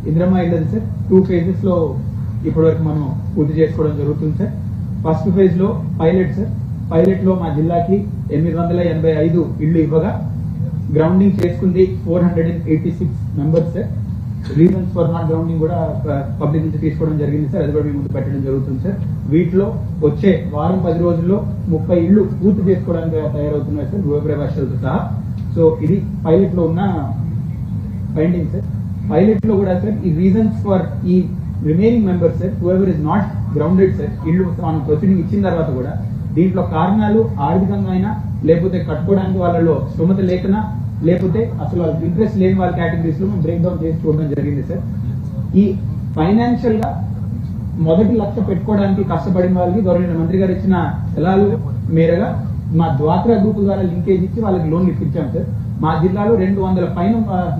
Indiramma ఇళ్ళది sir 2 phases లో ఇప్పటి వరకు మనం పూర్తి చేసుకోవడం జరుగుతుంది సార్. ఫస్ట్ ఫేజ్ లో పైలట్ సార్. పైలట్ లో మా జిల్లాకి 885 ఇళ్లు ఇవ్వగా గ్రౌండింగ్ చేసుకుంది 486 members sir. Reasons for not grounding కూడా పబ్లిక్ నుంచి తీసుకోవడం జరిగింది సార్. అది కూడా మీ ముందు పెట్టడం జరుగుతుంది సార్. వీటిలో వచ్చే వారం 10 రోజుల్లో 30 ఇళ్లు పూర్తి చేసుకోవడానికి తయారవుతున్నాయి సార్, గృహప్రవేశాలతో సహా. సో ఇది పైలట్ లో ఉన్న ఫైండింగ్ సార్. పైలట్ లో కూడా సార్ ఈ రీజన్స్ ఫర్ ఈ remaining members sir, whoever is not grounded sir, ఇల్లు మనం ప్రొసీడింగ్ ఇచ్చిన తర్వాత కూడా దీంట్లో కారణాలు ఆర్థికంగా అయినా, లేకపోతే కట్టుకోవడానికి వాళ్ళలో స్తోమత లేకనా, లేకపోతే అసలు వాళ్ళకి ఇంట్రెస్ట్ లేని వాళ్ళ కేటగిరీస్ లో మేము బ్రేక్ డౌన్ చేసి చూడడం జరిగింది సార్. ఈ ఫైనాన్షియల్ గా మొదటి లక్ష్య పెట్టుకోవడానికి కష్టపడిన వాళ్ళకి గవర్నమెంట్ మంత్రి గారు ఇచ్చిన సలహాలు మేరగా మా డ్వాక్రా గ్రూప్ ద్వారా లింకేజ్ ఇచ్చి వాళ్ళకి లోన్లు ఇప్పించాం సార్. మా జిల్లాలో 200 పైన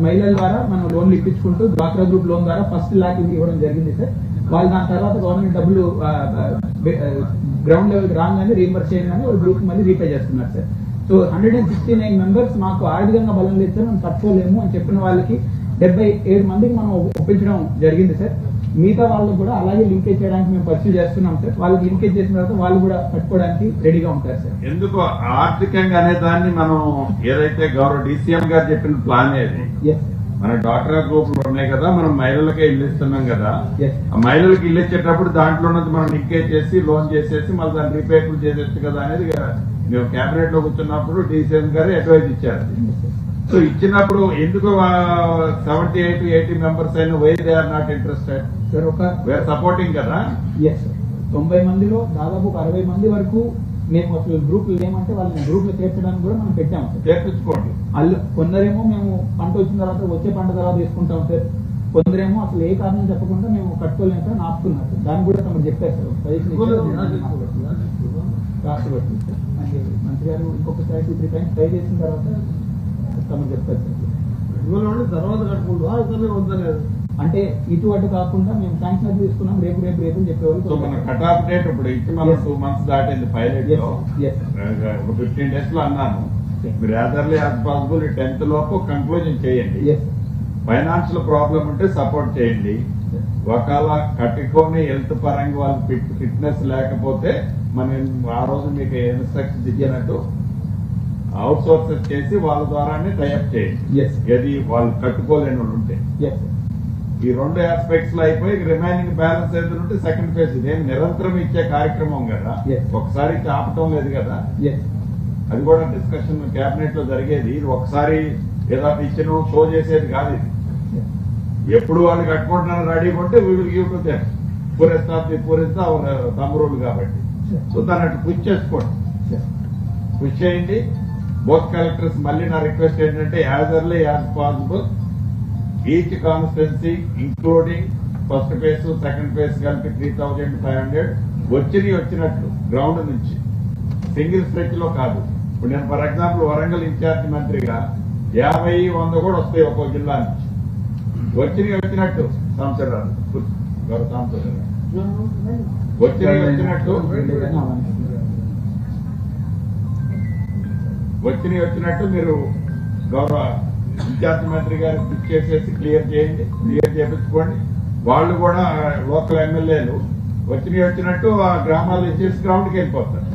మహిళల ద్వారా మనం లోన్లు ఇప్పించుకుంటూ డ్వాక్రా గ్రూప్ లోన్ ద్వారా ఫస్ట్ లాక్ ఇవ్వడం జరిగింది సార్. వాళ్ళు దాని తర్వాత గవర్నమెంట్ డబ్బులు గ్రౌండ్ లెవెల్ రాగానే రీఎంబర్స్ చేయగానే వాళ్ళు గ్రూప్ మళ్ళీ రీపే చేస్తున్నారు సార్. సో 169 మెంబర్స్ మాకు ఆర్థికంగా బలం లేదు సార్, మనం కట్టుకోలేము అని చెప్పిన వాళ్ళకి 77 మందికి మనం ఒప్పించడం జరిగింది సార్. మిగతా వాళ్ళకి కూడా అలాగే లింకేజ్ చేయడానికి మేము పర్సూ చేస్తున్నాం సార్. వాళ్ళకి లింకేజ్ చేసిన తర్వాత వాళ్ళు కూడా కట్టుకోవడానికి రెడీగా ఉంటారు సార్. ఎందుకు ఆర్థికంగా అనే దాన్ని మనం ఏదైతే గౌరవ డీసీఎం గారు చెప్పిన ప్లాన్ ఏది, మన డాక్టర్ గ్రూపులు ఉన్నాయి కదా, మనం మహిళలకే ఇల్లు ఇస్తున్నాం కదా, ఆ మహిళలకు ఇల్లు ఇచ్చేటప్పుడు దాంట్లో మనం లింకేజ్ చేసి లోన్ చేసేసి మళ్ళీ దాన్ని రీపేబుల్ చేసేచ్చు కదా అనేది మేము కేబినెట్ లో కూర్చున్నప్పుడు డీసీఎం గారు అడ్వైజ్ ఇచ్చారు. సో ఇచ్చినప్పుడు ఎందుకు 78-80 మెంబర్స్ అయినా why they are not interested sir? We are supporting కదా. 90 మందిలో దాదాపు 60 మంది వరకు మేము అసలు గ్రూప్ ఏమంటే వాళ్ళని గ్రూప్ లో చేర్చడానికి కూడా మనం పెట్టాం సార్. చేర్పించుకోండి. వాళ్ళు కొందరేమో మేము పంట వచ్చిన తర్వాత వచ్చే పంట తర్వాత తీసుకుంటాం సార్, కొందరేమో అసలు ఏ కారణం చెప్పకుండా మేము కట్టుకోలేము సార్ ఆపుతున్నారు సార్. దాన్ని కూడా తమకు చెప్పారు సార్. రాష్ట్రపతి సార్ మంత్రి గారు ఇంకొకసారి 2-3 టైమ్స్ ట్రై చేసిన తర్వాత తమకు చెప్తారు సార్. తర్వాత కట్టుకుంటా అంటే ఇటు అటు కాకుండా మేము శాంక్షన్ తీసుకున్నాం, రేపు చెప్పేవాళ్ళు. మన కట్ ఆఫ్ డేట్ ఇప్పుడు ఇచ్చి మనం 2 months దాటింది పైలట్ లో. 15 days లో అన్నాను, మీరు యాదర్లీ యాజ్ పాసిబుల్ 10th లోపు కంక్లూజన్ చేయండి. ఫైనాన్షియల్ ప్రాబ్లం ఉంటే సపోర్ట్ చేయండి. ఒకవేళ కట్టుకొని హెల్త్ పరంగా వాళ్ళు ఫిట్నెస్ లేకపోతే మనం ఆ రోజు మీకు ఇన్స్ట్రక్షన్స్ ఇచ్చినట్టు అవుట్ సోర్సెస్ చేసి వాళ్ళ ద్వారానే టైఅప్ చేయండి. ఏది వాళ్ళు కట్టుకోలేని వాళ్ళు ఉంటే. ఈ 2 ఆస్పెక్ట్స్ లో అయిపోయి రిమైనింగ్ బ్యాలెన్స్ ఏదంటే సెకండ్ ఫేజ్. ఇదేమి నిరంతరం ఇచ్చే కార్యక్రమం కదా, ఒకసారి ఆపటం లేదు కదా. అది కూడా డిస్కషన్ కేబినెట్ లో జరిగేది. ఇది ఒకసారి ఏదో ఇచ్చిన షో చేసేది కాదు. ఇది ఎప్పుడు వాళ్ళు కట్టుకుంటున్నారు రెడీగా ఉంటే we will give to them. పూరిస్తా తమ్మురోళ్ళు కాబట్టి. సో దాన్ని అటు పుష్ చేసుకోండి, పుష్ చేయండి. బోత్ కలెక్టర్స్ మళ్ళీ నా రిక్వెస్ట్ ఏంటంటే as early as possible each constituency including first phase second phase కలిపి 3,500 వచ్చినట్లు గ్రౌండ్ నుంచి, సింగిల్ స్ట్రెచ్ లో కాదు. ఇప్పుడు నేను ఫర్ ఎగ్జాంపుల్ వరంగల్ ఇన్ఛార్జ్ మంత్రిగా 50-100 కూడా వస్తాయి ఒక్కో జిల్లా నుంచి. వచ్చినట్టు సాంసరాలు వచ్చినట్టు మీరు గౌరవ ఇన్ఛార్జ్ మంత్రి గారు పిక్ చేసేసి క్లియర్ చేయండి, క్లియర్ చేయించుకోండి. వాళ్ళు కూడా లోకల్ ఎమ్మెల్యేలు వచ్చినట్టు ఆ గ్రామాలు ఇచ్చేసి గ్రౌండ్కి వెళ్ళిపోతారు.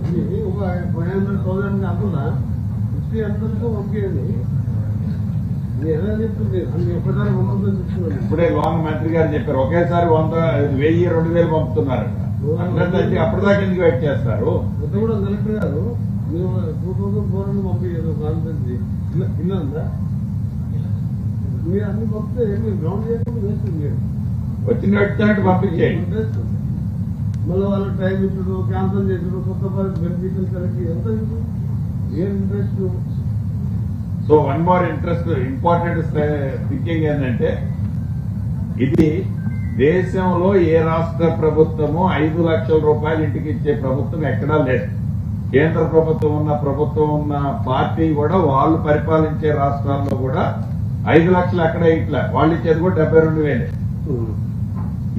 ఇప్పుడే లోన్ మంత్రి గారు చెప్పారు ఒకేసారి 100,000-2,000 పంపుతున్నారు. అట్లయితే అప్పటిదాకా ఎందుకు వెయిట్ చేస్తారు? కలెక్టర్ గారు 2,400 పంపించారు కాన్ఫరెన్స్ ఇల్లు ఉందా? మీరు అన్ని పంపితే గ్రౌండ్ చేయకుండా వేస్తుంది. వచ్చినట్టు పంపించేయండి. మళ్ళీ వాళ్ళు టైం ఇచ్చుడు, క్యాన్సల్ చేసుడు, కొత్త బెనిఫిషియల్ కరెక్ట్ ఎంత ఏం interest. So one more important thinking ఏంటంటే, ఇది దేశంలో ఏ రాష్ట్ర ప్రభుత్వము 5 లక్షల రూపాయలు ఇంటికి ఇచ్చే ప్రభుత్వం ఎక్కడా లేదు. కేంద్ర ప్రభుత్వం ఉన్న పార్టీ కూడా వాళ్ళు పరిపాలించే రాష్ట్రాల్లో కూడా 5 లక్షలు ఎక్కడ ఇట్లా వాళ్ళు ఇచ్చేది కూడా 72,000.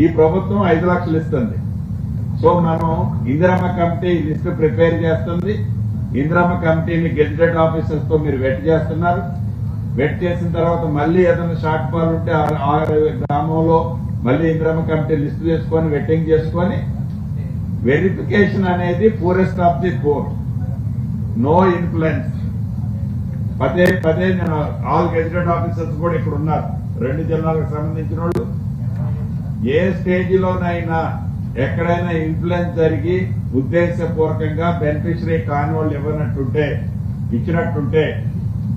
ఈ ప్రభుత్వం 5 లక్షలు ఇస్తుంది. సో మనం ఇందిరమ్మ కమిటీ లిస్టు ప్రిపేర్ చేస్తుంది. ఇందిరమ్మ కమిటీని గెజిటెడ్ ఆఫీసర్స్ తో మీరు వెట్ చేస్తున్నారు. వెట్ చేసిన తర్వాత మళ్ళీ ఏదైనా షార్ట్ ఫాల్ ఉంటే ఆ గ్రామంలో మళ్ళీ ఇందిరమ్మ కమిటీ లిస్ట్ చేసుకొని వెట్టింగ్ చేసుకొని వెరిఫికేషన్ అనేది poorest of the poor, no influence. పదే పదే నేను ఆల్ గెజిటెడ్ ఆఫీసర్స్ కూడా ఇక్కడ ఉన్నారు, 2 జిల్లాలకు సంబంధించిన వాళ్ళు. ఏ స్టేజ్ లోనైనా ఎక్కడైనా ఇన్ఫ్లుయెన్స్ జరిగి ఉద్దేశపూర్వకంగా బెనిఫిషరీ కాని వాళ్ళు ఇచ్చినట్టుంటే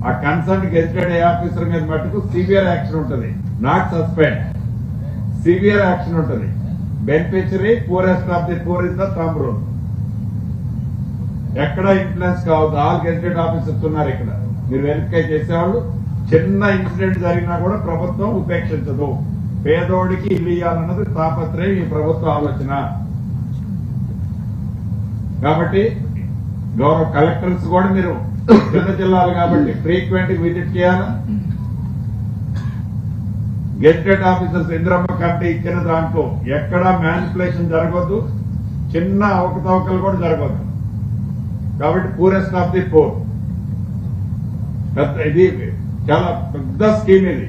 ఆ కన్సర్న్ గెజిటెడ్ ఆఫీసర్ మీద మటుకు సివియర్ యాక్షన్ ఉంటుంది, నాట్ సస్పెండ్, సివియర్ యాక్షన్ ఉంటుంది. Beneficiary poorest of the poor is the thumb rule. ఎక్కడ ఇన్ఫ్లుయెన్స్ కావద్దు. ఆల్ గెజిటెడ్ ఆఫీసర్స్ ఉన్నారు ఇక్కడ, మీరు వెరిఫై చేసేవాళ్ళు. చిన్న ఇన్సిడెంట్ జరిగినా కూడా ప్రభుత్వం ఉపేక్షించదు. పేదోడికి ఇల్లు ఇవ్వాలన్నది తాపత్రయం ఈ ప్రభుత్వ ఆలోచన. కాబట్టి గౌరవ కలెక్టర్స్ కూడా మీరు చిన్న జిల్లాలు కాబట్టి ఫ్రీక్వెంట్ విజిట్ చేయాలా. గెజిటెడ్ ఆఫీసర్స్ ఇందిరమ్మ కమిటీ ఇచ్చిన దాంట్లో ఎక్కడా మ్యానిపులేషన్ జరగొద్దు, చిన్న అవకతవకలు కూడా జరగొద్దు. కాబట్టి పూరెస్ట్ ఆఫ్ ది పోర్. ఇది చాలా పెద్ద స్కీమ్. ఇది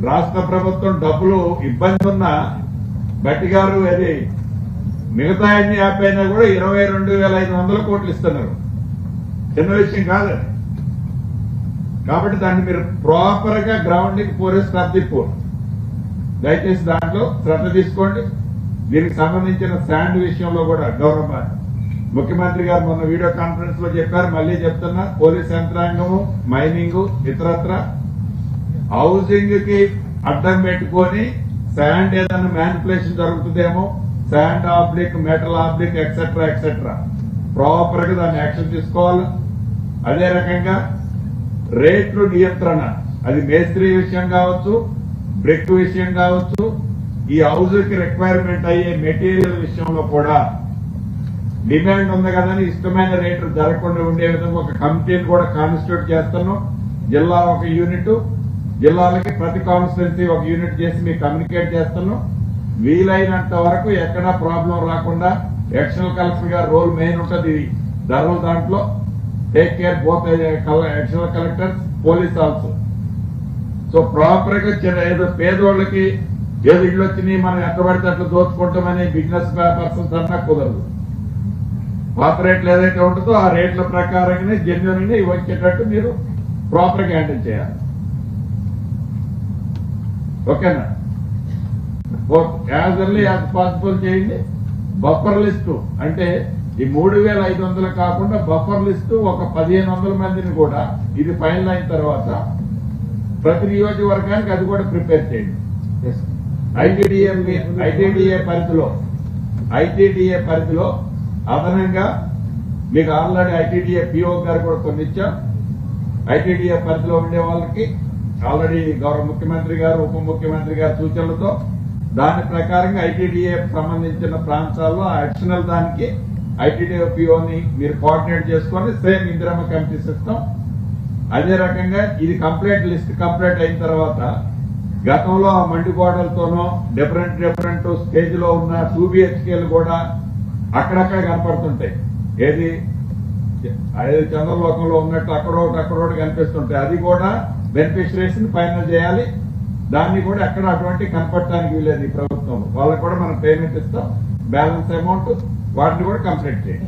రాష్ట్ర ప్రభుత్వం డబ్బులు ఇబ్బంది ఉన్నా గట్టి గారు అది మిగతా అన్ని ఆపైనా కూడా 22,500 కోట్లు ఇస్తున్నారు. చిన్న విషయం కాదు. కాబట్టి దాన్ని మీరు ప్రాపర్ గా grounding poorest of the poor. దయచేసి దాంట్లో శ్రద్ధ తీసుకోండి. దీనికి సంబంధించిన శాండ్ విషయంలో కూడా గౌరవ ముఖ్యమంత్రి గారు మొన్న వీడియో కాన్ఫరెన్స్ లో చెప్పారు, మళ్లీ చెప్తున్నా, పోలీస్ యంత్రాంగము, మైనింగ్, ఇతరత్ర హౌసింగ్ కి అడ్డం పెట్టుకొని శాండ్ ఏదైనా మ్యానిపులేషన్ జరుగుతుందేమో, శాండ్ ఆబ్లిక్, మెటల్ ఆబ్లిక్ ఎక్సెట్రా ఎక్సెట్రా ప్రాపర్ గా దాన్ని యాక్షన్ తీసుకోవాలి. అదే రకంగా రేట్లు నియంత్రణ, అది మేస్త్రి విషయం కావచ్చు, బ్రిక్ విషయం కావచ్చు, ఈ హౌస్ కి రిక్వైర్మెంట్ అయ్యే మెటీరియల్ విషయంలో కూడా డిమాండ్ ఉంది కదని ఇష్టమైన రేట్లు జరగకుండా ఉండే విధంగా ఒక కమిటీని కూడా కాన్స్టిట్యూట్ చేస్తున్నాం. జిల్లా ఒక యూనిట్, జిల్లాలకి ప్రతి కాన్స్టిట్యున్సీ ఒక యూనిట్ చేసి మీకు కమ్యూనికేట్ చేస్తున్నాం. వీలైనంత వరకు ఎక్కడా ప్రాబ్లం రాకుండా ఎడిషనల్ కలెక్టర్ గారు రోల్ మెయిన్ ఉంటుంది ధరల దాంట్లో. Take care both additional collectors, police also. So proper గా ఏదో పేదోళ్ళకి ఏదో ఇళ్ళు వచ్చినాయి మనం ఎట్లా పడితే అట్లా దోచుకుంటామని బిజినెస్ పర్సన్స్ అన్నా కుదరదు. పాత రేట్లు ఏదైతే ఉంటుందో ఆ రేట్ల ప్రకారంగానే జెన్యున్ గా వచ్చేటట్టు మీరు ప్రాపర్ గా హ్యాండిల్ చేయాలి. ఓకేనా? యాజ్ ఎర్లీ యాజ్ పాసిబుల్ చేయండి. బఫర్ లిస్టు అంటే ఈ 3,500 కాకుండా బఫర్ లిస్టు ఒక 1,500 మందిని కూడా ఇది ఫైనల్ అయిన తర్వాత ప్రతి నియోజకవర్గానికి అది కూడా ప్రిపేర్ చేయండి. ఐటీడీఏ పరిధిలో అదనంగా మీకు ఆల్రెడీ ఐటీడీఏ పిఓ గారు కూడా కొన్ని ఇచ్చాం. ఐటీడీఏ పరిధిలో ఉండే వాళ్ళకి ఆల్రెడీ గౌరవ ముఖ్యమంత్రి గారు, ఉప ముఖ్యమంత్రి గారి సూచనలతో దాని ప్రకారంగా ఐటీడీఏ సంబంధించిన ప్రాంతాల్లో అడిషనల్ దానికి ఐటీడీఏ పిఓని మీరు కోఆర్డినేట్ చేసుకొని సేమ్ ఇందిరమ్మ కమిటీ సిస్టమ్. అదే రకంగా ఇది లిస్ట్ కంప్లీట్ అయిన తర్వాత గతంలో ఆ మండిగోడలతోనో డిఫరెంట్ స్టేజ్ లో ఉన్న 2 BHKలు కూడా అక్కడక్కడ కనపడుతుంటాయి. ఏది చంద్రలోకంలో ఉన్నట్టు అక్కడోటి కనిపిస్తుంటాయి. అది కూడా బెనిఫిషరీస్ ని ఫైనల్ చేయాలి. దాన్ని కూడా ఎక్కడ అటువంటి కనపడటానికి వీలేదు ఈ ప్రభుత్వం. వాళ్ళకి కూడా మనం పేమెంట్ ఇస్తాం, బ్యాలెన్స్ అమౌంట్ వాటిని కూడా కంప్లీట్ చేయాలి.